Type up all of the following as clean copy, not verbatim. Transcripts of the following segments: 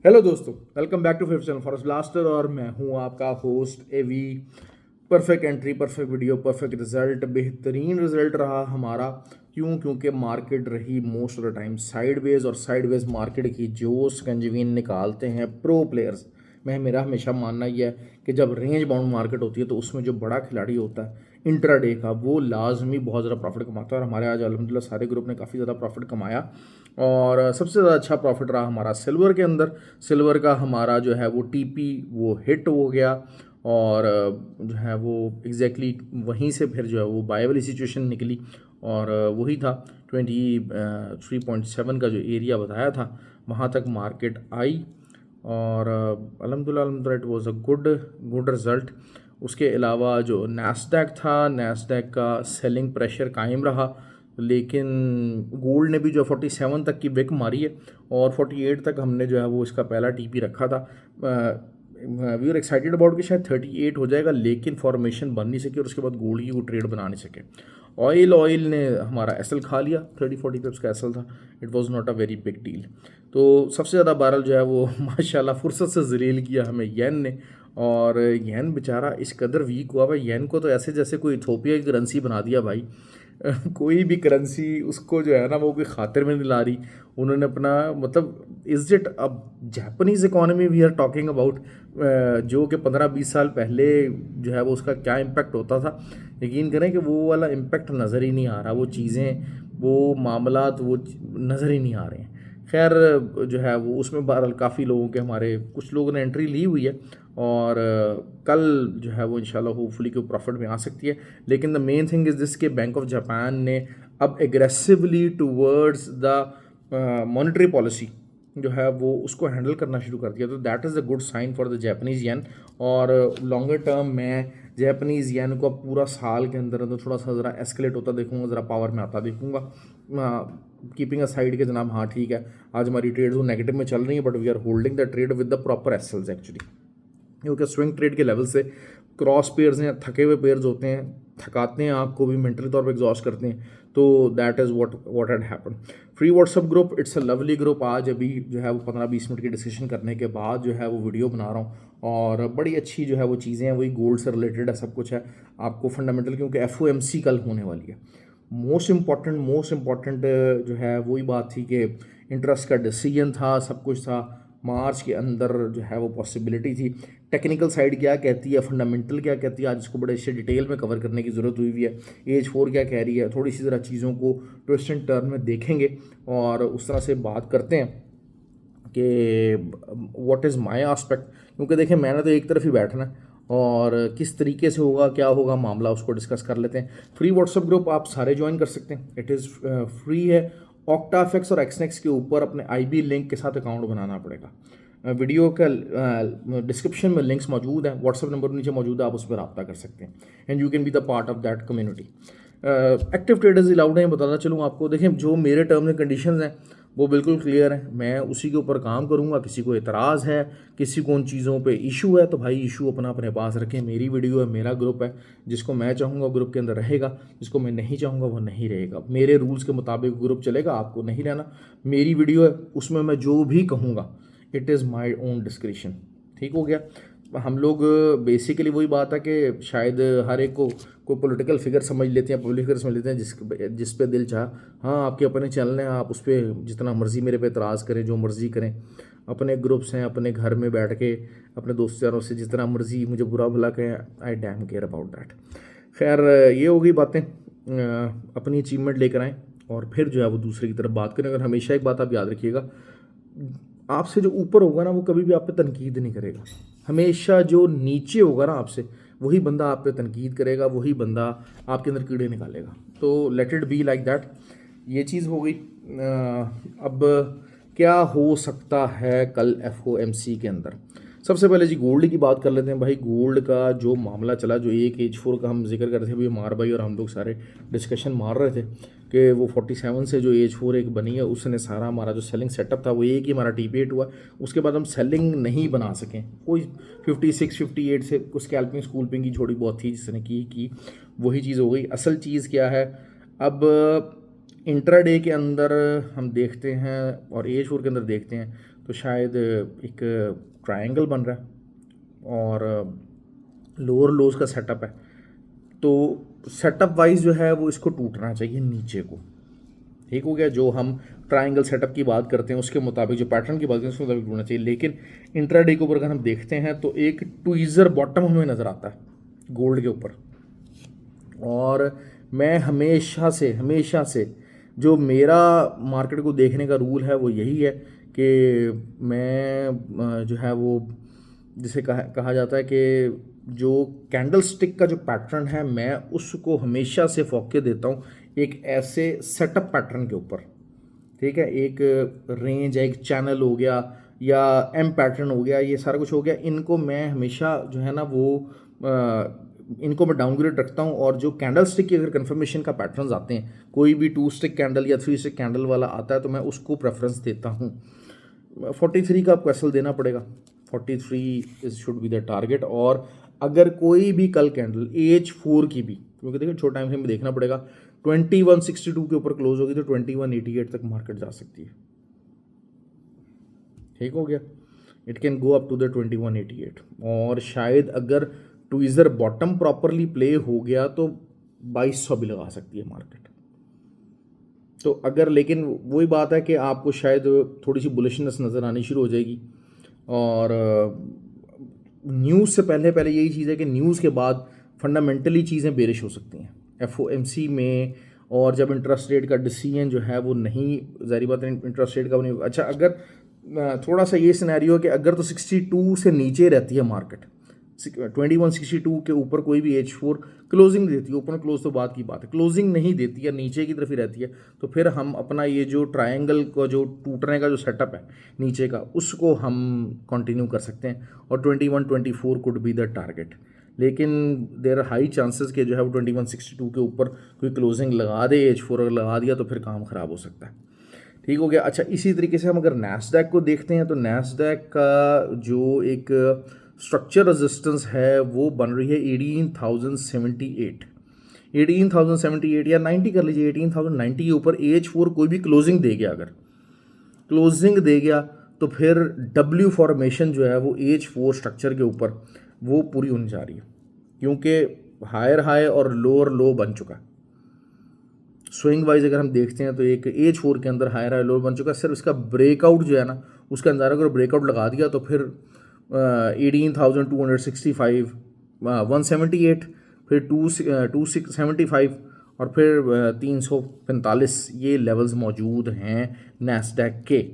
Hello दोस्तों, welcome back to fifth channel forest blaster. और मैं हूं आपका host Avi. Perfect entry, perfect video, perfect result, बेहतरीन रिजल्ट रहा हमारा। क्योंकि मार्केट रही most of the time sideways, और साइडवेज मार्केट की जोश गंजवीन निकालते हैं प्रो प्लेयर्स। मेरा हमेशा मानना यह है कि जब रेंज बाउंड मार्केट होती है तो उसमें जो बड़ा खिलाड़ी होता है इंट्राडे का, वो लाजमी बहुत ज़्यादा प्रॉफिट कमाता है। और हमारे आज अल्हम्दुलिल्लाह सारे ग्रुप ने काफ़ी ज़्यादा प्रॉफिट कमाया। और सबसे ज़्यादा अच्छा प्रॉफिट रहा हमारा सिल्वर के अंदर। सिल्वर का हमारा जो है वो टीपी वो हिट हो गया, और जो है वो एग्जैक्टली वहीं से फिर जो है वो बाय वाली सिचुएशन निकली। और वही था 23.7 का जो एरिया बताया था, वहाँ तक मार्केट आई। और अल्हम्दुलिल्लाह it was a good result. उसके अलावा जो नैस्डैक था, नैस्डैक का सेलिंग प्रेशर कायम रहा, लेकिन गोल्ड ने भी जो 47 तक की विक मारी है, और 48 तक हमने जो है वो इसका पहला टीपी रखा था। वी आर एक्साइटेड अबाउट कि शायद 38 हो जाएगा, लेकिन फॉर्मेशन बन नहीं सकी और उसके बाद गोल्ड की वो ट्रेड बना नहीं सके। ऑयल ने हमारा एसएल खा लिया, 30-40 पिप्स का एसएल था। It was not a very big deal. तो सबसे ज़्यादा बैरल जो है वो माशाल्लाह फुर्सत से जलील किया हमें येन ने। और येन बेचारा इस कदर वीक हुआ भाई, येन को तो ऐसे जैसे कोई इथोपिया की करेंसी बना दिया भाई। कोई भी करेंसी उसको जो है ना वो कोई खातिर में नहीं ला रही। उन्होंने अपना मतलब इज इट अब Japanese economy we are talking about, जो कि 15-20 साल पहले जो है वो उसका क्या इम्पैक्ट होता था। यकीन करें कि वो वाला इम्पैक्ट नज़र ही नहीं आ रहा, वो चीज़ें, वो मामलात, वो नज़र ही नहीं आ रहे हैं। खैर जो है वो उसमें बहरहाल काफ़ी लोगों के, हमारे कुछ लोगों ने एंट्री ली हुई है, और कल जो है वो इंशाल्लाह होपफुली कोई प्रॉफिट में आ सकती है। लेकिन the main thing is this के बैंक ऑफ जापान ने अब aggressively towards the monetary policy जो है वो उसको हैंडल करना शुरू कर दिया। तो that is a good sign for the Japanese yen. और लॉन्गर टर्म मैं जैपनीज़ येन को अब पूरा साल के अंदर अंदर थोड़ा सा ज़रा एस्केलेट होता देखूंगा, ज़रा पावर में आता देखूंगा। कीपिंग अ साइड के जनाब, हाँ ठीक है, आज हमारी ट्रेड वो नेगेटिव में चल रही है, but we are holding the trade with the proper SLs actually. क्योंकि स्विंग ट्रेड के लेवल से क्रॉस पेयर्स हैं, थके हुए पेयर्स होते हैं, थकाते हैं आपको भी, मेंटली तौर पे एग्जॉस्ट करते हैं। तो that is what had happen. Free WhatsApp group, it's a lovely group. आज अभी जो है वो 15-20 मिनट की डिस्कशन करने के बाद जो है वो वीडियो बना रहा हूँ, और बड़ी अच्छी जो है वो चीज़ें हैं, वही गोल्ड से रिलेटेड है, सब कुछ है आपको फंडामेंटल, क्योंकि एफओएमसी कल होने वाली है। मोस्ट इम्पॉर्टेंट जो है वही बात थी कि इंटरेस्ट का डिसीजन था, सब कुछ था। मार्च के अंदर जो है वो पॉसिबिलिटी थी। टेक्निकल साइड क्या कहती है, फंडामेंटल क्या कहती है, आज इसको बड़े अच्छे डिटेल में कवर करने की ज़रूरत हुई है। एज 4 क्या कह रही है, थोड़ी सी ज़रा चीज़ों को ट्विस्ट एंड टर्न में देखेंगे, और उस तरह से बात करते हैं कि व्हाट इज़ माय एस्पेक्ट। क्योंकि देखें, मैंने तो एक तरफ ही बैठना है, और किस तरीके से होगा, क्या होगा मामला, उसको डिस्कस कर लेते हैं। फ्री व्हाट्सअप ग्रुप आप सारे ज्वाइन कर सकते हैं, इट इज़ फ्री है। ऑक्टाफेक्स और एक्सनेक्स के ऊपर अपने आईबी लिंक के साथ अकाउंट बनाना पड़ेगा। वीडियो का डिस्क्रिप्शन में लिंक्स मौजूद हैं, व्हाट्सअप नंबर नीचे मौजूद है, आप उस पर रब्ता कर सकते हैं, and you can be the part of that community. Active traders allowed हैं, बताना चलूँ आपको। देखें, जो मेरे टर्म्स एंड कंडीशंस हैं वो बिल्कुल क्लियर है, मैं उसी के ऊपर काम करूंगा। किसी को एतराज़ है, किसी को उन चीज़ों पे इशू है, तो भाई इशू अपना अपने पास रखें। मेरी वीडियो है, मेरा ग्रुप है, जिसको मैं चाहूँगा ग्रुप के अंदर रहेगा, जिसको मैं नहीं चाहूँगा वो नहीं रहेगा। मेरे रूल्स के मुताबिक ग्रुप चलेगा, आपको नहीं रहना। मेरी वीडियो है, उसमें मैं जो भी कहूँगा it is my own description. ठीक हो गया। हम लोग बेसिकली वही बात है कि शायद हर एक को कोई पॉलिटिकल फिगर समझ लेते हैं, पब्लिक फिगर समझ लेते हैं, जिस पे दिल चाह। हाँ, आपके अपने चैनल हैं, आप उस पर जितना मर्जी मेरे पे एतराज़ करें, जो मर्जी करें। अपने ग्रुप्स हैं, अपने घर में बैठ के अपने दोस्त यारों से जितना मर्जी मुझे बुरा भला कहें, आई डैम केयर अबाउट दैट। खैर ये हो गई बातें। अपनी अचीवमेंट लेकर आएँ, और फिर जो है वो दूसरे की तरफ बात करें। अगर हमेशा एक बात आप याद रखिएगा, आपसे जो ऊपर होगा ना वो कभी भी आप पे तनकीद नहीं करेगा। हमेशा जो नीचे होगा ना आपसे, वही बंदा आप पे तनकीद करेगा, वही बंदा आपके अंदर कीड़े निकालेगा। तो let it be like that. ये चीज़ हो गई। अब क्या हो सकता है कल एफओएमसी के अंदर? सबसे पहले जी गोल्ड की बात कर लेते हैं। भाई गोल्ड का जो मामला चला, जो एक एज 4 का हम जिक्र कर रहे थे, अभी मार भाई और हम लोग सारे डिस्कशन मार रहे थे कि वो 47 से जो एज 4 एक बनी है, उसने सारा हमारा जो सेलिंग सेटअप था वो एक ही हमारा टी8 हुआ। उसके बाद हम सेलिंग नहीं बना सकें। कोई 56-58 से कुछ स्कैल्पिंग स्कूल्पिंग की छोड़ी बहुत थी जिसने की वही चीज़ हो गई। असल चीज़ क्या है, अब इंट्राडे के अंदर हम देखते हैं और एज 4 के अंदर देखते हैं, तो शायद एक ट्रायंगल बन रहा है और लोअर लोज का सेटअप है, तो सेटअप वाइज जो है वो इसको टूटना चाहिए नीचे को। ठीक हो गया, जो हम ट्रायंगल सेटअप की बात करते हैं उसके मुताबिक, जो पैटर्न की बात करते हैं उसके मुताबिक टूटना चाहिए। लेकिन इंट्राडे के ऊपर अगर हम देखते हैं तो एक ट्वीज़र बॉटम हमें नज़र आता है गोल्ड के ऊपर। और मैं हमेशा से जो मेरा मार्केट को देखने का रूल है वो यही है कि मैं जो है वो जिसे कहा जाता है कि जो कैंडल स्टिक का जो पैटर्न है मैं उसको हमेशा से फोकस देता हूँ एक ऐसे सेटअप पैटर्न के ऊपर। ठीक है, एक रेंज है, एक चैनल हो गया या एम पैटर्न हो गया, ये सारा कुछ हो गया, इनको मैं हमेशा जो है ना वो इनको मैं डाउनग्रेड रखता हूँ। और जो कैंडल स्टिक की अगर कन्फर्मेशन का पैटर्न्स आते हैं, कोई भी 2 स्टिक कैंडल या 3 स्टिक कैंडल वाला आता है तो मैं उसको प्रेफरेंस देता हूँ। 43 का आपको एसएल देना पड़ेगा, 43 शुड बी द टारगेट। और अगर कोई भी कल कैंडल AH4 की भी, क्योंकि देखिए छोटा टाइम फ्रेम में देखना पड़ेगा, 2162 के ऊपर क्लोज होगी तो 2188 तक मार्केट जा सकती है। ठीक हो गया, it can go up to the 2188। और शायद अगर ट्वीज़र बॉटम प्रॉपरली प्ले हो गया तो 2200 भी लगा सकती है मार्केट। तो अगर, लेकिन वही बात है कि आपको शायद थोड़ी सी बुलिशनेस नज़र आनी शुरू हो जाएगी। और न्यूज़ से पहले यही चीज़ है कि न्यूज़ के बाद फंडामेंटली चीज़ें बेरिश हो सकती हैं FOMC में। और जब इंटरेस्ट रेट का डिसीजन जो है वो नहीं, ज़ाहिर बात है इंटरेस्ट रेट का नहीं। अच्छा, अगर थोड़ा सा ये सिनेरियो कि अगर तो 62 से नीचे रहती है मार्केट, 2162 के ऊपर कोई भी H4 क्लोजिंग देती है, ओपन क्लोज तो बात की बात है, क्लोजिंग नहीं देती है, नीचे की तरफ ही रहती है, तो फिर हम अपना ये जो ट्रायंगल का जो टूटने का जो सेटअप है नीचे का, उसको हम कंटिन्यू कर सकते हैं। और 2124 कुड बी द टारगेट। लेकिन देर आर हाई चांसेस कि जो है वो 2162 के ऊपर कोई क्लोजिंग लगा दे, H4 अगर लगा दिया तो फिर काम ख़राब हो सकता है। ठीक हो गया। अच्छा, इसी तरीके से हम अगर नैस्डैक को देखते हैं तो नैस्डैक का जो एक स्ट्रक्चर रेजिस्टेंस है वो बन रही है 18,078 या 90 कर लीजिए, 18,090 के ऊपर AH4 कोई भी क्लोजिंग दे गया, अगर क्लोजिंग दे गया तो फिर W फॉर्मेशन जो है वो AH4 स्ट्रक्चर के ऊपर वो पूरी होने जा रही है, क्योंकि हायर हाई और लोअर लो बन चुका है। स्विंग वाइज अगर हम देखते हैं तो एक AH4 के अंदर हायर हाई लोअर बन चुका है। सिर्फ इसका ब्रेकआउट जो है ना, उसके अंदर अगर ब्रेकआउट लगा दिया तो फिर 18,265, 178, फिर 275 और फिर 345, ये लेवल्स मौजूद हैं नैस्डैक के।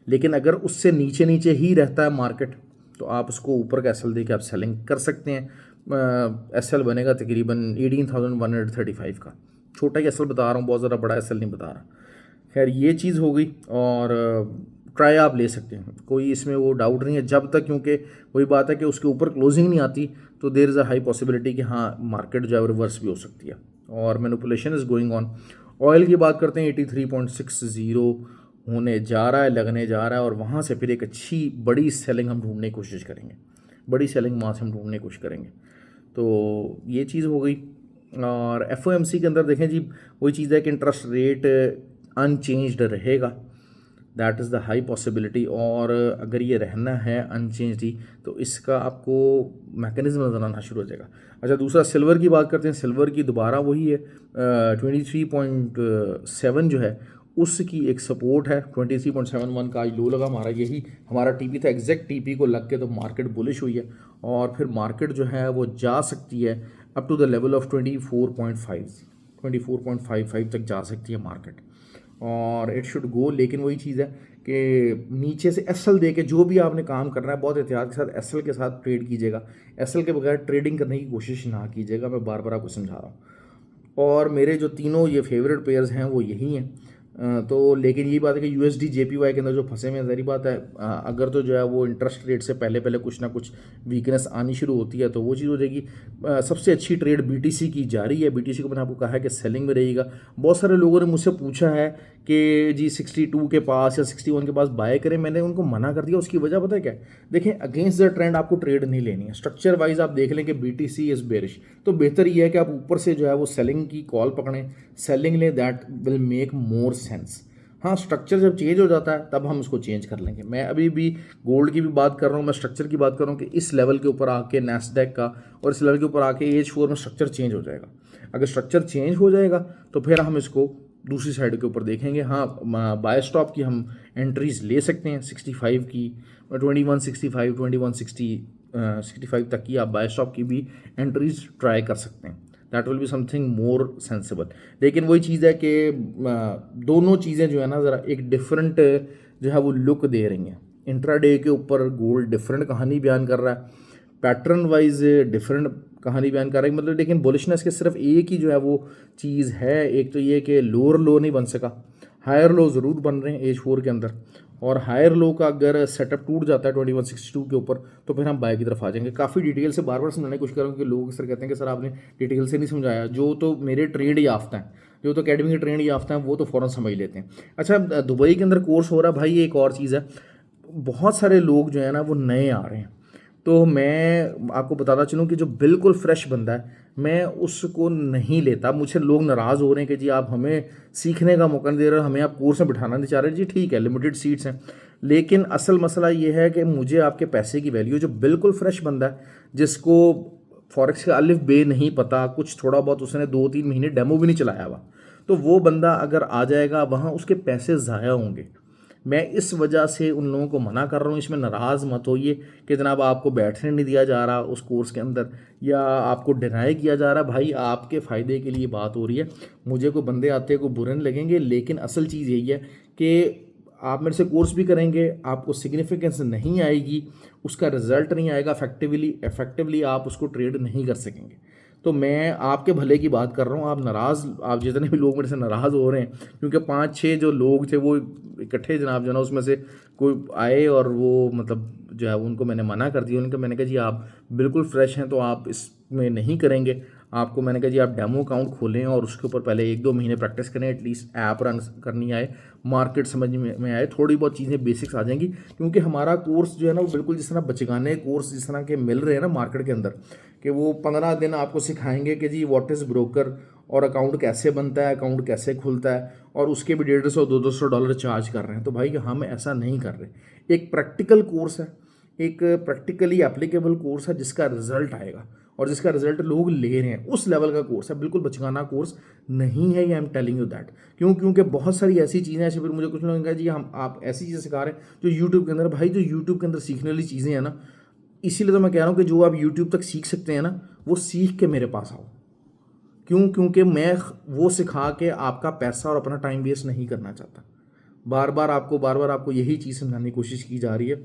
लेकिन अगर उससे नीचे नीचे ही रहता है मार्केट तो आप उसको ऊपर का एसएल दे के आप सेलिंग कर सकते हैं। एसएल बनेगा तकरीबन 18,135 का, छोटा ही एसएल बता रहा हूँ, बहुत ज़्यादा बड़ा एसएल नहीं बता रहा। खैर ये चीज़ हो गई, और ट्राई आप ले सकते हैं, कोई इसमें वो डाउट नहीं है, जब तक, क्योंकि वही बात है कि उसके ऊपर क्लोजिंग नहीं आती तो there is a high possibility कि हाँ मार्केट जो है रिवर्स भी हो सकती है और manipulation is going on. Oil की बात करते हैं, 83.60 होने जा रहा है, लगने जा रहा है, और वहाँ से फिर एक अच्छी बड़ी सेलिंग हम ढूंढने की कोशिश करेंगे, बड़ी सेलिंग वहाँ से हम ढूंढने की कोशिश करेंगे। तो ये चीज़ हो गई। और FOMC के अंदर देखें जी, वही चीज़ है कि इंटरेस्ट रेट अनचेंज्ड रहेगा, that is the high possibility. और अगर ये रहना है अनचेंज्ड ही तो इसका आपको मैकेनिज्म नज़र आना शुरू हो जाएगा। अच्छा, दूसरा सिल्वर की बात करते हैं। सिल्वर की दोबारा वही है, 23.7 जो है उसकी एक सपोर्ट है, 23.71 का आज लो लगा हमारा, यही हमारा टीपी था, एग्जैक्ट टीपी को लग के तो मार्केट बुलिश हुई है। और फिर मार्केट जो है वो जा सकती है up to the level of 24.55 तक जा सकती है मार्केट, और इट शुड गो। लेकिन वही चीज़ है कि नीचे से एसएल दे के जो भी आपने काम करना है बहुत एहतियात के साथ एसएल के साथ ट्रेड कीजिएगा, एसएल के बगैर ट्रेडिंग करने की कोशिश ना कीजिएगा, मैं बार बार आपको समझा रहा हूँ। और मेरे जो तीनों ये फेवरेट पेयर्स हैं वो यही हैं। तो लेकिन यही बात है कि USD JPY के अंदर जो फंसे में, ज़ाहिर बात है अगर तो जो है वो इंटरेस्ट रेट से पहले पहले कुछ ना कुछ वीकनेस आनी शुरू होती है तो वो चीज़ हो जाएगी। सबसे अच्छी ट्रेड BTC की जा रही है, BTC को मैंने आपको कहा है कि सेलिंग में रहेगा। बहुत सारे लोगों ने मुझसे पूछा है कि जी 62 के पास या 61 के पास बाय करें, मैंने उनको मना कर दिया। उसकी वजह पता है क्या है? देखें, अगेंस्ट द ट्रेंड आपको ट्रेड नहीं लेनी है। स्ट्रक्चर वाइज आप देख लें कि BTC इज़ बेरिश, तो बेहतर ये है कि आप ऊपर से जो है वो सेलिंग की कॉल पकड़ें, सेलिंग लें, that will make more sense. हाँ, स्ट्रक्चर जब चेंज हो जाता है तब हम उसको चेंज कर लेंगे। मैं अभी भी गोल्ड की भी बात कर रहा हूँ, मैं स्ट्रक्चर की बात कर रहा हूँ कि इस लेवल के ऊपर आके नैस्डैक का और इस लेवल के ऊपर आके H4 में स्ट्रक्चर चेंज हो जाएगा। अगर स्ट्रक्चर चेंज हो जाएगा तो फिर हम इसको दूसरी साइड के ऊपर देखेंगे। हाँ, बाय स्टॉप की हम एंट्रीज ले सकते हैं 65 की, 2165, 2165 तक की आप बाय स्टॉप की भी एंट्रीज ट्राई कर सकते हैं। That will be something more sensible. लेकिन वही चीज़ है कि दोनों चीज़ें जो है ना ज़रा एक डिफरेंट जो है वो लुक दे रही हैं। इंट्राडे के ऊपर गोल्ड डिफरेंट कहानी बयान कर रहा है, पैटर्न वाइज डिफरेंट कहानी बयान कर रहा है, मतलब लेकिन बुलिशनेस के सिर्फ एक ही जो है वो चीज़ है। एक तो ये कि लोअर लो नहीं बन सका, हायर लो ज़रूर बन रहे हैं H4 के अंदर, और हायर लो का अगर सेटअप टूट जाता है 2162 के ऊपर तो फिर हम बाय की तरफ आ जाएंगे। काफ़ी डिटेल से बार बार समझाने की कोशिश करूँगा कि लोग सर कहते हैं कि सर आपने डिटेल से नहीं समझाया। जो तो मेरे ट्रेड याफ्ता हैं, जो तो अकेडमी के ट्रेड याफ्ता हैं वो तो फ़ौरन समझ लेते हैं। अच्छा, दुबई के अंदर कोर्स हो रहा है भाई, एक और चीज़ है, बहुत सारे लोग जो है ना वो नए आ रहे हैं। तो मैं आपको बताता चलूँ कि जो बिल्कुल फ्रेश बंदा है मैं उसको नहीं लेता। मुझसे लोग नाराज़ हो रहे हैं कि जी आप हमें सीखने का मौका नहीं दे रहे, हमें आप कोर्स में बिठाना नहीं चाह रहे। जी ठीक है, लिमिटेड सीट्स हैं, लेकिन असल मसला ये है कि मुझे आपके पैसे की वैल्यू, जो बिल्कुल फ्रेश बंदा है जिसको फॉरेक्स का अलिफ बे नहीं पता, कुछ थोड़ा बहुत उसने 2-3 महीने डेमो भी नहीं चलाया हुआ, तो वो बंदा अगर आ जाएगा वहाँ उसके पैसे ज़ाया होंगे। मैं इस वजह से उन लोगों को मना कर रहा हूँ। इसमें नाराज़ मत होइए कि जनाब आपको बैठने नहीं दिया जा रहा उस कोर्स के अंदर या आपको डिनाई किया जा रहा। भाई आपके फ़ायदे के लिए बात हो रही है। मुझे कोई बंदे आते को बुरे नहीं लगेंगे, लेकिन असल चीज़ यही है कि आप मेरे से कोर्स भी करेंगे, आपको सिग्निफिकेंस नहीं आएगी, उसका रिजल्ट नहीं आएगा, इफेक्टिवली आप उसको ट्रेड नहीं कर सकेंगे। तो मैं आपके भले की बात कर रहा हूँ। आप नाराज़, आप जितने भी लोग मेरे से नाराज़ हो रहे हैं, क्योंकि 5-6 जो लोग थे वो इकट्ठे जनाब जो ना उसमें से कोई आए और वो मतलब जो है उनको मैंने मना कर दिया। उनको मैंने कहा जी आप बिल्कुल फ्रेश हैं तो आप इसमें नहीं करेंगे। आपको मैंने कहा जी आप डेमो अकाउंट खोलें और उसके ऊपर पहले 1-2 महीने प्रैक्टिस करें, एटलीस्ट ऐप रन करनी आए, मार्केट समझ में आए, थोड़ी बहुत चीज़ें बेसिक्स आ जाएंगी। क्योंकि हमारा कोर्स जो है ना वो बिल्कुल जिस तरह बचगाने कोर्स जिस तरह के मिल रहे हैं ना मार्केट के अंदर, कि वो 15 दिन आपको सिखाएंगे कि जी व्हाट इज़ ब्रोकर और अकाउंट कैसे बनता है, अकाउंट कैसे खुलता है, और उसके भी $150-200 चार्ज कर रहे हैं। तो भाई हम ऐसा नहीं कर रहे। एक प्रैक्टिकल कोर्स है, एक प्रैक्टिकली एप्लीकेबल कोर्स है जिसका रिजल्ट आएगा और जिसका रिजल्ट लोग ले रहे हैं, उस लेवल का कोर्स है। बिल्कुल बचकाना कोर्स नहीं है ये, I am telling you that. क्योंकि बहुत सारी ऐसी चीज़ें ऐसे, फिर मुझे कुछ लोग कहा जी हम आप ऐसी चीज़ें सिखा रहे हैं जो यूट्यूब के अंदर, भाई जो यूट्यूब के अंदर सीखने वाली चीज़ें हैं ना, इसीलिए तो मैं कह रहा हूँ कि जो आप यूट्यूब तक सीख सकते हैं ना वो सीख के मेरे पास आओ। क्योंकि मैं वो सिखा के आपका पैसा और अपना टाइम वेस्ट नहीं करना चाहता। बार बार आपको यही चीज़ समझाने की कोशिश की जा रही है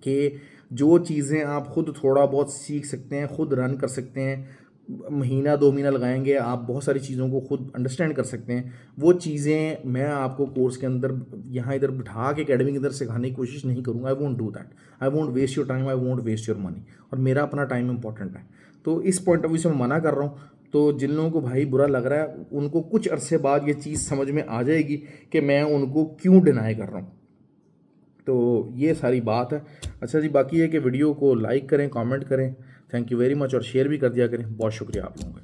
कि जो चीज़ें आप खुद थोड़ा बहुत सीख सकते हैं, खुद रन कर सकते हैं, महीना 2 महीना लगाएंगे आप बहुत सारी चीज़ों को खुद अंडरस्टैंड कर सकते हैं, वो चीज़ें मैं आपको कोर्स के अंदर यहाँ इधर बिठा के अकेडमी के अंदर सिखाने की कोशिश नहीं करूँगा। I won't do that, I won't waste your time, I won't waste your money, और मेरा अपना टाइम इंपॉर्टेंट है। तो इस पॉइंट ऑफ व्यू से मैं मना कर रहा हूँ। तो जिन लोगों को भाई बुरा लग रहा है उनको कुछ अरसे बाद ये चीज़ समझ में आ जाएगी कि मैं उनको क्यों डिनाई कर रहा हूँ। तो ये सारी बात है। अच्छा जी, बाकी है कि वीडियो को लाइक करें, कमेंट करें, थैंक यू वेरी मच, और शेयर भी कर दिया करें। बहुत शुक्रिया आप लोगों का।